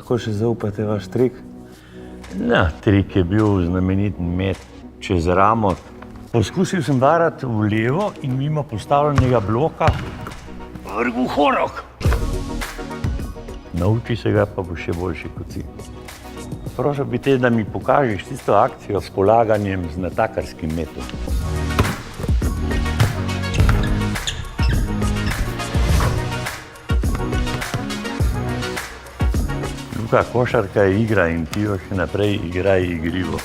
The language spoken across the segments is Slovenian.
lahko še zaupate vaš trik? Na, trik je bil znamenit met čez ramo. Poskusil sem varati v levo in mimo postavljenega bloka vrgu horok. Nauči se ga, pa bo še boljši kot si. Prosil bi te, da mi pokažeš tisto akcijo s polaganjem z natakarskim metom. Luka, košarka je igra in ti jo še naprej igraj igrivo.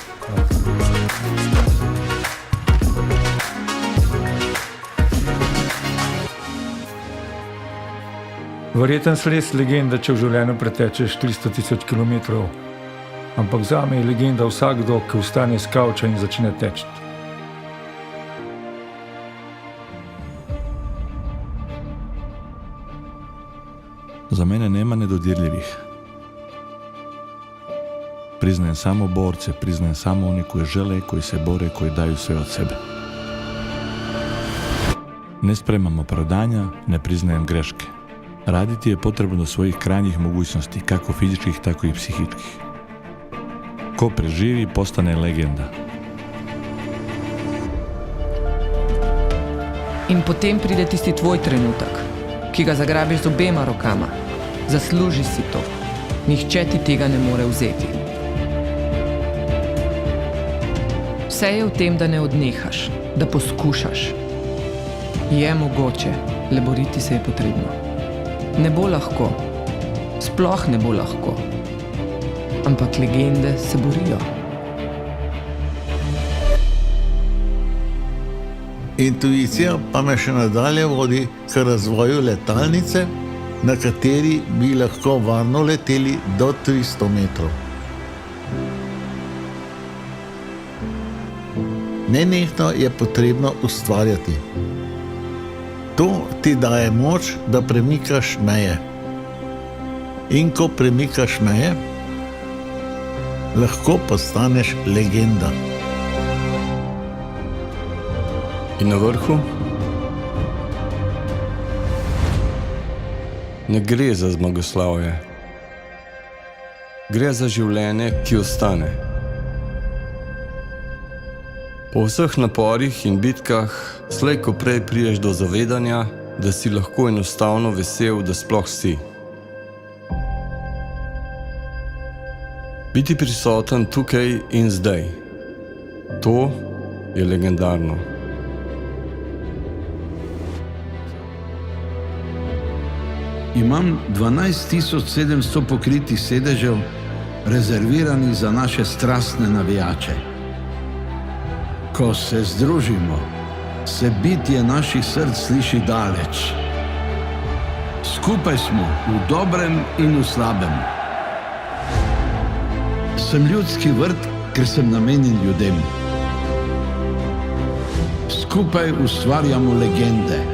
Verjeten sles legenda, če v življenju pretečeš 300 000 kilometrov. Ampak zame je legenda vsakdo, ki vstane s kavča in začne teči. Za mene nema nedodirljivih. Priznajem samo borce, priznajem samo oni koji žele, koji se bore, koji daju sve od sebe. Ne spremam opravdanja, ne priznajem greške. Raditi je potrebno do svojih krajnjih mogućnosti, kako fizičkih, tako i psihičkih. Ko preživi, postane legenda. In potem pride tisti tvoj trenutek, ki ga zagrabiš z obema rokama. Zasluži si to. Nihče ti tega ne more vzeti. Vse je v tem, da ne odnehaš, da poskušaš. Je mogoče, le boriti se je potrebno. Ne bo lahko, sploh ne bo lahko, ampak legende se borijo. Intuicija pa me še nadalje vodi k razvoju letalnice, na kateri bi lahko varno leteli do 300 metrov. Nenehno je potrebno ustvarjati. To ti daje moč, da premikaš meje. In ko premikaš meje, lahko postaneš legenda. In na vrhu? Ne gre za zmagoslavje. Gre za življenje, ki ostane. Po vseh naporih in bitkah slej ko prej prideš do zavedanja, da si lahko enostavno vesel, da sploh si. Biti prisoten tukaj in zdaj. To je legendarno. Imam 12.700 pokritih sedežev, rezerviranih za naše strastne navijače. Ko se združimo, se bitje naših src sliši daleč. Skupaj smo v dobrem in v slabem. Sem ljudski vrt, ker sem namenjen ljudem. Skupaj ustvarjamo legende.